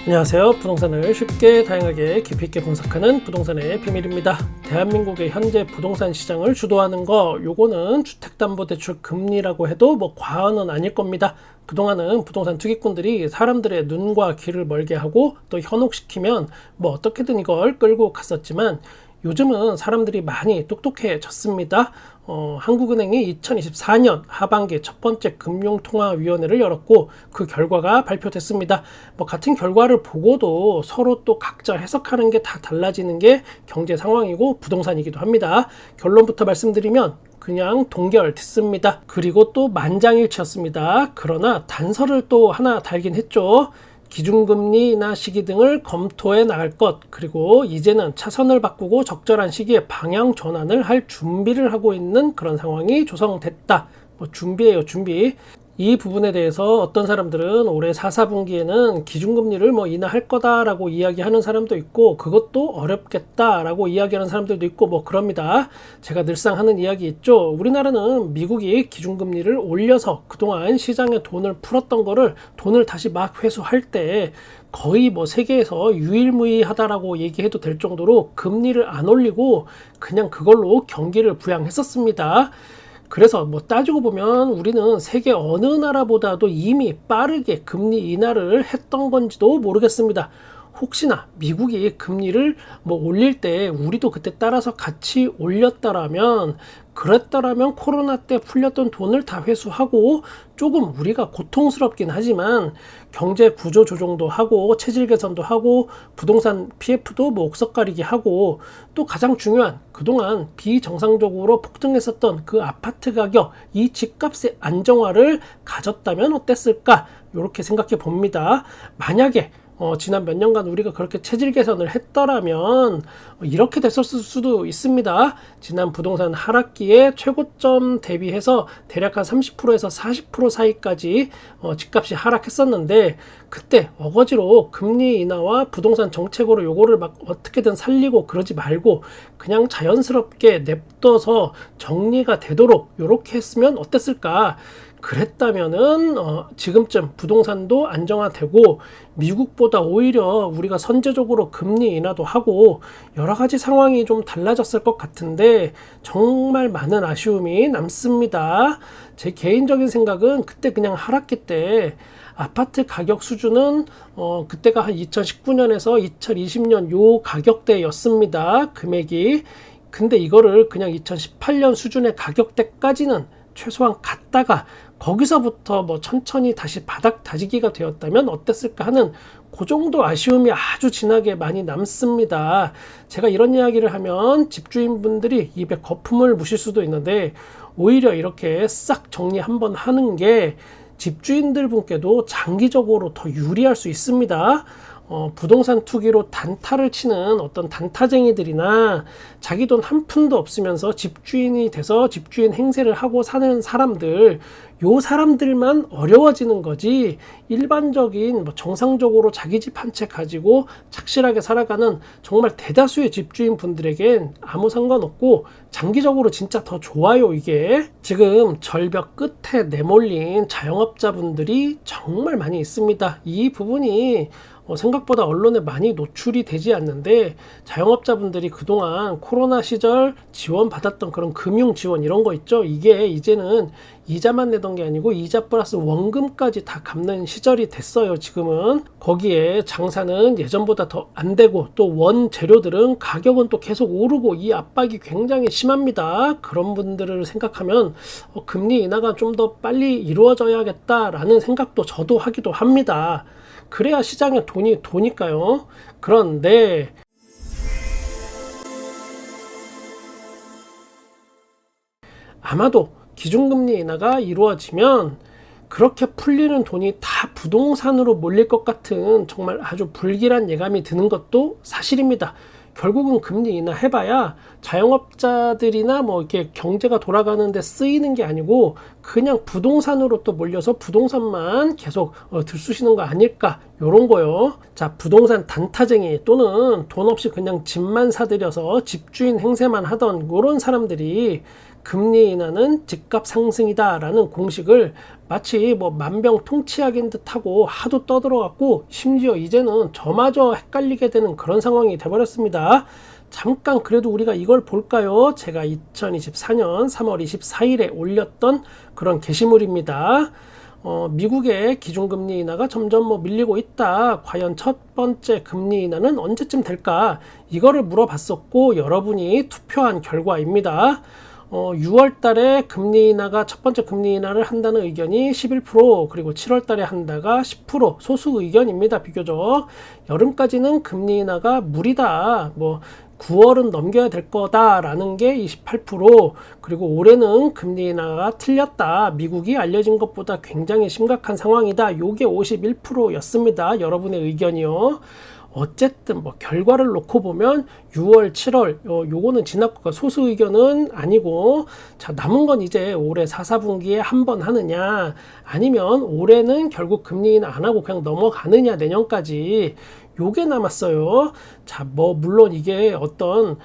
안녕하세요. 부동산을 쉽게 다양하게 깊이 있게 분석하는 부동산의 비밀입니다. 대한민국의 현재 부동산 시장을 주도하는 거 요거는 주택담보대출 금리라고 해도 뭐 과언은 아닐 겁니다. 그동안은 부동산 투기꾼들이 사람들의 눈과 귀를 멀게 하고 또 현혹시키면 뭐 어떻게든 이걸 끌고 갔었지만 요즘은 사람들이 많이 똑똑해졌습니다. 한국은행이 2024년 하반기 첫 번째 금융통화위원회를 열었고 그 결과가 발표됐습니다. 같은 결과를 보고도 서로 또 각자 해석하는 게 다 달라지는 게 경제 상황이고 부동산이기도 합니다. 결론부터 말씀드리면 그냥 동결됐습니다. 그리고 또 만장일치였습니다. 그러나 단서를 또 하나 달긴 했죠. 기준금리 인하 시기 등을 검토해 나갈 것, 그리고 이제는 차선을 바꾸고 적절한 시기에 방향 전환을 할 준비를 하고 있는 그런 상황이 조성됐다. 준비예요, 준비. 이 부분에 대해서 어떤 사람들은 올해 4, 4분기에는 기준금리를 인하할 거다라고 이야기하는 사람도 있고 그것도 어렵겠다라고 이야기하는 사람들도 있고 그럽니다. 제가 늘상 하는 이야기 있죠. 우리나라는 미국이 기준금리를 올려서 그동안 시장에 돈을 풀었던 거를 돈을 다시 막 회수할 때 거의 세계에서 유일무이하다라고 얘기해도 될 정도로 금리를 안 올리고 그냥 그걸로 경기를 부양했었습니다. 그래서 따지고 보면 우리는 세계 어느 나라보다도 이미 빠르게 금리 인하를 했던 건지도 모르겠습니다. 혹시나 미국이 금리를 올릴 때 우리도 그때 따라서 같이 올렸다라면 그랬더라면 코로나 때 풀렸던 돈을 다 회수하고 조금 우리가 고통스럽긴 하지만 경제 구조 조정도 하고 체질 개선도 하고 부동산 PF도 옥석 가리기 하고 또 가장 중요한 그동안 비정상적으로 폭등했었던 그 아파트 가격 이 집값의 안정화를 가졌다면 어땠을까 이렇게 생각해 봅니다. 만약에 지난 몇 년간 우리가 그렇게 체질 개선을 했더라면 이렇게 됐었을 수도 있습니다. 지난 부동산 하락기에 최고점 대비해서 대략 한 30%에서 40% 사이까지 집값이 하락했었는데 그때 어거지로 금리 인하와 부동산 정책으로 요거를 어떻게든 살리고 그러지 말고 그냥 자연스럽게 냅둬서 정리가 되도록 요렇게 했으면 어땠을까? 그랬다면은 지금쯤 부동산도 안정화되고 미국보다 오히려 우리가 선제적으로 금리 인하도 하고 여러 가지 상황이 좀 달라졌을 것 같은데 정말 많은 아쉬움이 남습니다. 제 개인적인 생각은 그때 그냥 하락기 때 아파트 가격 수준은 그때가 한 2019년에서 2020년 요 가격대였습니다. 금액이. 근데 이거를 그냥 2018년 수준의 가격대까지는 최소한 갔다가 거기서부터 천천히 다시 바닥 다지기가 되었다면 어땠을까 하는 그 정도 아쉬움이 아주 진하게 많이 남습니다. 제가 이런 이야기를 하면 집주인분들이 입에 거품을 무실 수도 있는데 오히려 이렇게 싹 정리 한번 하는 게 집주인들 분께도 장기적으로 더 유리할 수 있습니다. 부동산 투기로 단타를 치는 어떤 단타쟁이들이나 자기 돈 한 푼도 없으면서 집주인이 돼서 집주인 행세를 하고 사는 사람들, 요 사람들만 어려워지는 거지 일반적인 정상적으로 자기 집 한 채 가지고 착실하게 살아가는 정말 대다수의 집주인 분들에겐 아무 상관없고 장기적으로 진짜 더 좋아요. 이게 지금 절벽 끝에 내몰린 자영업자분들이 정말 많이 있습니다. 이 부분이 생각보다 언론에 많이 노출이 되지 않는데 자영업자분들이 그동안 코로나 시절 지원받았던 그런 금융 지원 이런 거 있죠. 이게 이제는 이자만 내던 게 아니고 이자 플러스 원금까지 다 갚는 시절이 됐어요. 지금은 거기에 장사는 예전보다 더 안 되고 또 원재료들은 가격은 또 계속 오르고 이 압박이 굉장히 심합니다. 그런 분들을 생각하면 금리 인하가 좀 더 빨리 이루어져야겠다라는 생각도 저도 하기도 합니다. 그래야 시장에 돈이 도니까요. 그런데 아마도 기준금리 인하가 이루어지면 그렇게 풀리는 돈이 다 부동산으로 몰릴 것 같은 정말 아주 불길한 예감이 드는 것도 사실입니다. 결국은 금리 인하 해봐야 자영업자들이나 이렇게 경제가 돌아가는데 쓰이는 게 아니고 그냥 부동산으로 또 몰려서 부동산만 계속 들쑤시는 거 아닐까, 요런 거요. 자, 부동산 단타쟁이 또는 돈 없이 그냥 집만 사들여서 집주인 행세만 하던 요런 사람들이 금리 인하는 집값 상승이다 라는 공식을 마치 뭐 만병통치약인 듯하고 하도 떠들어갖고 심지어 이제는 저마저 헷갈리게 되는 그런 상황이 돼버렸습니다. 잠깐 그래도 우리가 이걸 볼까요? 제가 2024년 3월 24일에 올렸던 그런 게시물입니다. 미국의 기준금리 인하가 점점 밀리고 있다. 과연 첫 번째 금리 인하는 언제쯤 될까? 이거를 물어봤었고 여러분이 투표한 결과입니다. 6월 달에 금리 인하가 첫 번째 금리 인하를 한다는 의견이 11%, 그리고 7월 달에 한다가 10% 소수 의견입니다. 비교적 여름까지는 금리 인하가 무리다. 9월은 넘겨야 될 거다라는 게 28%, 그리고 올해는 금리 인하가 틀렸다. 미국이 알려진 것보다 굉장히 심각한 상황이다. 요게 51%였습니다. 여러분의 의견이요. 어쨌든 결과를 놓고 보면 6월, 7월 요거는 지났고 소수 의견은 아니고, 자, 남은 건 이제 올해 4, 4분기에 한 번 하느냐, 아니면 올해는 결국 금리 인하 안 하고 그냥 넘어가느냐, 내년까지 요게 남았어요. 자, 물론 이게 어떤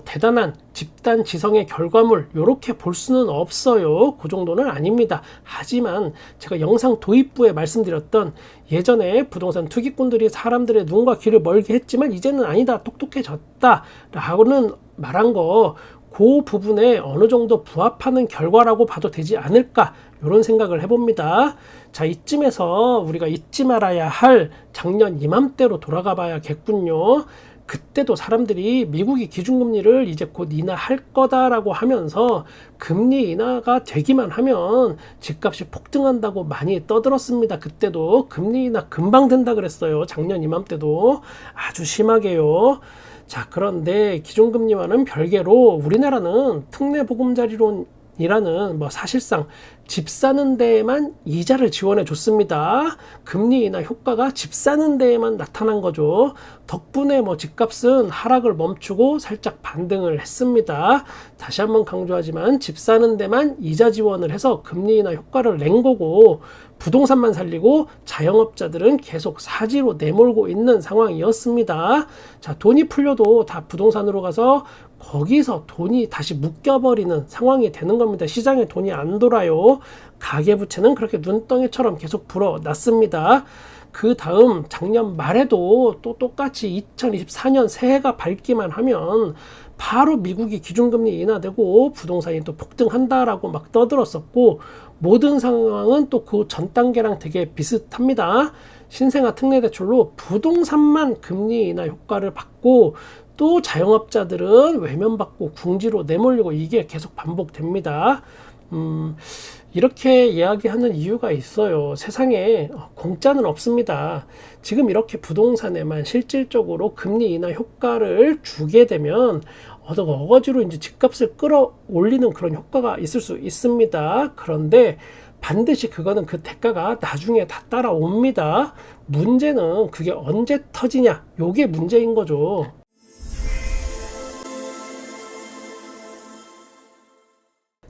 대단한 집단 지성의 결과물 요렇게 볼 수는 없어요. 그 정도는 아닙니다. 하지만 제가 영상 도입부에 말씀드렸던 예전에 부동산 투기꾼들이 사람들의 눈과 귀를 멀게 했지만 이제는 아니다, 똑똑해졌다 라고는 말한 거, 그 부분에 어느 정도 부합하는 결과라고 봐도 되지 않을까, 이런 생각을 해봅니다. 자, 이쯤에서 우리가 잊지 말아야 할 작년 이맘때로 돌아가 봐야겠군요. 그때도 사람들이 미국이 기준금리를 이제 곧 인하할 거다라고 하면서 금리 인하가 되기만 하면 집값이 폭등한다고 많이 떠들었습니다. 그때도 금리 인하 금방 된다 그랬어요. 작년 이맘때도 아주 심하게요. 자, 그런데 기준금리와는 별개로 우리나라는 특례보금자리론이라는 사실상 집 사는 데에만 이자를 지원해 줬습니다. 금리 인하 효과가 집 사는 데에만 나타난 거죠. 덕분에 집값은 하락을 멈추고 살짝 반등을 했습니다. 다시 한번 강조하지만 집 사는 데만 이자 지원을 해서 금리 인하 효과를 낸 거고, 부동산만 살리고 자영업자들은 계속 사지로 내몰고 있는 상황이었습니다. 자, 돈이 풀려도 다 부동산으로 가서 거기서 돈이 다시 묶여버리는 상황이 되는 겁니다. 시장에 돈이 안 돌아요. 가계부채는 그렇게 눈덩이처럼 계속 불어났습니다. 그 다음 작년 말에도 또 똑같이 2024년 새해가 밝기만 하면 바로 미국이 기준금리 인하되고 부동산이 또 폭등한다라고 막 떠들었었고, 모든 상황은 또 그 전 단계랑 되게 비슷합니다. 신생아 특례대출로 부동산만 금리 인하 효과를 받고 또 자영업자들은 외면받고 궁지로 내몰리고, 이게 계속 반복됩니다. 이렇게 이야기하는 이유가 있어요. 세상에 공짜는 없습니다. 지금 이렇게 부동산에만 실질적으로 금리 인하 효과를 주게 되면 어거지로 이제 집값을 끌어올리는 그런 효과가 있을 수 있습니다. 그런데 반드시 그거는 그 대가가 나중에 다 따라옵니다. 문제는 그게 언제 터지냐, 요게 문제인 거죠.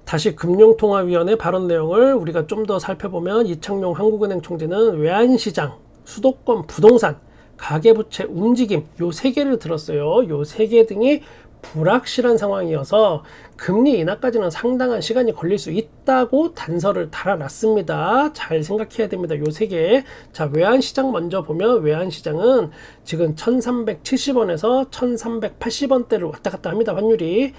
다시 금융통화위원회 발언 내용을 우리가 좀 더 살펴보면, 이창용 한국은행 총재는 외환시장, 수도권 부동산, 가계부채 움직임 요 세 개를 들었어요. 요 세 개 등이 불확실한 상황이어서 금리 인하까지는 상당한 시간이 걸릴 수 있다고 단서를 달아놨습니다. 잘 생각해야 됩니다. 요 세 개. 자, 외환시장 먼저 보면, 외환시장은 지금 1370원에서 1380원대를 왔다 갔다 합니다. 환율이.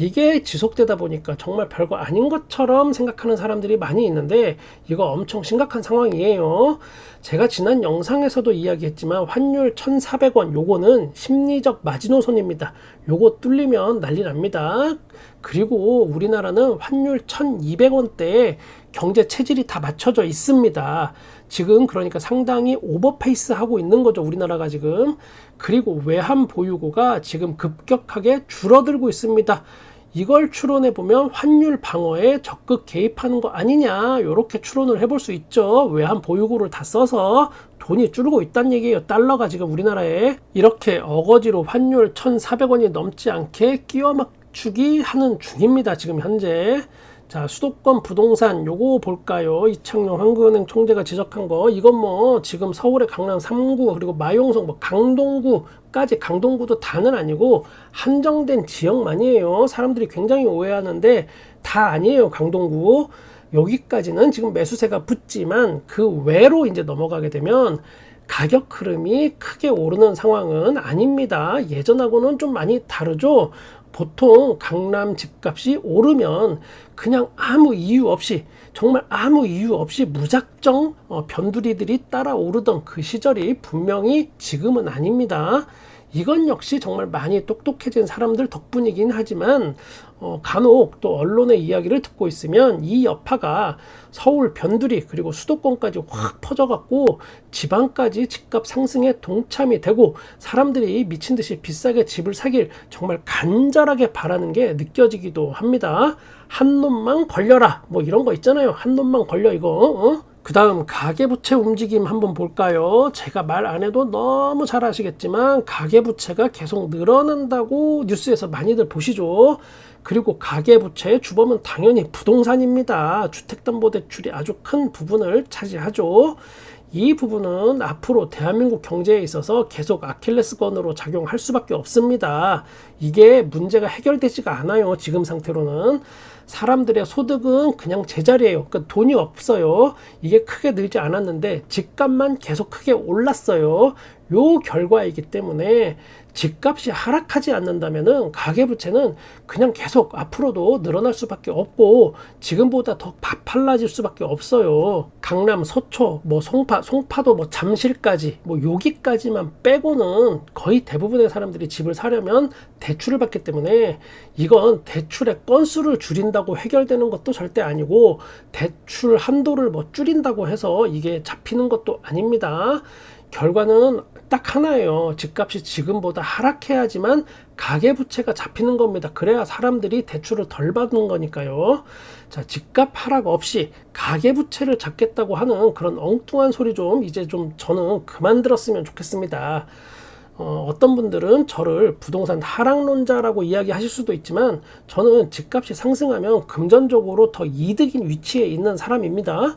이게 지속되다 보니까 정말 별거 아닌 것처럼 생각하는 사람들이 많이 있는데, 이거 엄청 심각한 상황이에요. 제가 지난 영상에서도 이야기했지만 환율 1400원 요거는 심리적 마지노선입니다. 요거 뚫리면 난리 납니다. 그리고 우리나라는 환율 1200원대에 경제 체질이 다 맞춰져 있습니다. 지금 그러니까 상당히 오버페이스 하고 있는 거죠, 우리나라가 지금. 그리고 외환 보유고가 지금 급격하게 줄어들고 있습니다. 이걸 추론해 보면 환율 방어에 적극 개입하는 거 아니냐, 이렇게 추론을 해볼 수 있죠. 외환 보유고를 다 써서 돈이 줄고 있다는 얘기예요. 달러가 지금 우리나라에 이렇게 어거지로 환율 1400원이 넘지 않게 끼워 맞추기 하는 중입니다, 지금 현재. 자, 수도권 부동산 요거 볼까요? 이창용 한국은행 총재가 지적한 거, 이건 뭐 지금 서울의 강남 3구 그리고 마용성 뭐 강동구까지, 강동구도 다는 아니고 한정된 지역만이에요. 사람들이 굉장히 오해하는데 다 아니에요. 강동구 여기까지는 지금 매수세가 붙지만 그 외로 이제 넘어가게 되면 가격 흐름이 크게 오르는 상황은 아닙니다. 예전하고는 좀 많이 다르죠. 보통 강남 집값이 오르면 그냥 아무 이유 없이, 정말 아무 이유 없이 무작정 변두리들이 따라 오르던 그 시절이 분명히 지금은 아닙니다. 이건 역시 정말 많이 똑똑해진 사람들 덕분이긴 하지만 간혹 또 언론의 이야기를 듣고 있으면 이 여파가 서울 변두리 그리고 수도권까지 확 퍼져갖고 지방까지 집값 상승에 동참이 되고 사람들이 미친 듯이 비싸게 집을 사길 정말 간절하게 바라는 게 느껴지기도 합니다. 한 놈만 걸려라 뭐 이런 거 있잖아요. 한 놈만 걸려 이거. 그 다음 가계부채 움직임 한번 볼까요? 제가 말 안 해도 너무 잘 아시겠지만 가계부채가 계속 늘어난다고 뉴스에서 많이들 보시죠. 그리고 가계부채의 주범은 당연히 부동산입니다. 주택담보대출이 아주 큰 부분을 차지하죠. 이 부분은 앞으로 대한민국 경제에 있어서 계속 아킬레스건으로 작용할 수밖에 없습니다. 이게 문제가 해결되지가 않아요. 지금 상태로는. 사람들의 소득은 그냥 제자리예요. 그러니까 돈이 없어요. 이게 크게 늘지 않았는데 집값만 계속 크게 올랐어요. 요 결과이기 때문에 집값이 하락하지 않는다면은 가계부채는 그냥 계속 앞으로도 늘어날 수밖에 없고 지금보다 더 바팔라질 수밖에 없어요. 강남, 서초, 뭐 송파도 뭐 잠실까지 뭐 여기까지만 빼고는 거의 대부분의 사람들이 집을 사려면 대출을 받기 때문에 이건 대출의 건수를 줄인다고 해결되는 것도 절대 아니고 대출 한도를 뭐 줄인다고 해서 이게 잡히는 것도 아닙니다. 결과는 딱 하나예요. 집값이 지금보다 하락해야지만 가계부채가 잡히는 겁니다. 그래야 사람들이 대출을 덜 받는 거니까요. 자, 집값 하락 없이 가계부채를 잡겠다고 하는 그런 엉뚱한 소리 좀 이제 좀 저는 그만 들었으면 좋겠습니다. 어떤 분들은 저를 부동산 하락론자라고 이야기하실 수도 있지만 저는 집값이 상승하면 금전적으로 더 이득인 위치에 있는 사람입니다.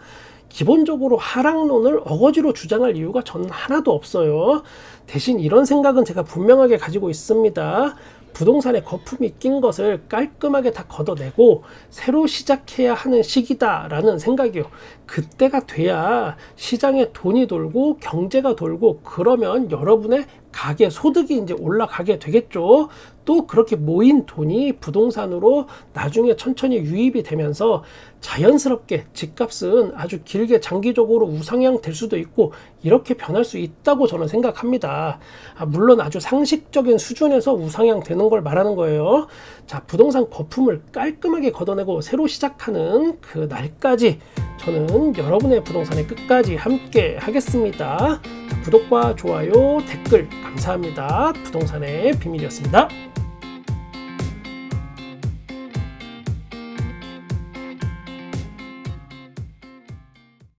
기본적으로 하락론을 어거지로 주장할 이유가 저는 하나도 없어요. 대신 이런 생각은 제가 분명하게 가지고 있습니다. 부동산에 거품이 낀 것을 깔끔하게 다 걷어내고 새로 시작해야 하는 시기다라는 생각이요. 그때가 돼야 시장에 돈이 돌고 경제가 돌고 그러면 여러분의 가계 소득이 이제 올라가게 되겠죠. 또 그렇게 모인 돈이 부동산으로 나중에 천천히 유입이 되면서 자연스럽게 집값은 아주 길게 장기적으로 우상향 될 수도 있고 이렇게 변할 수 있다고 저는 생각합니다. 물론 아주 상식적인 수준에서 우상향 되는 걸 말하는 거예요. 자, 부동산 거품을 깔끔하게 걷어내고 새로 시작하는 그 날까지 저는 여러분의 부동산에 끝까지 함께 하겠습니다. 구독과 좋아요, 댓글 감사합니다. 부동산의 비밀이었습니다.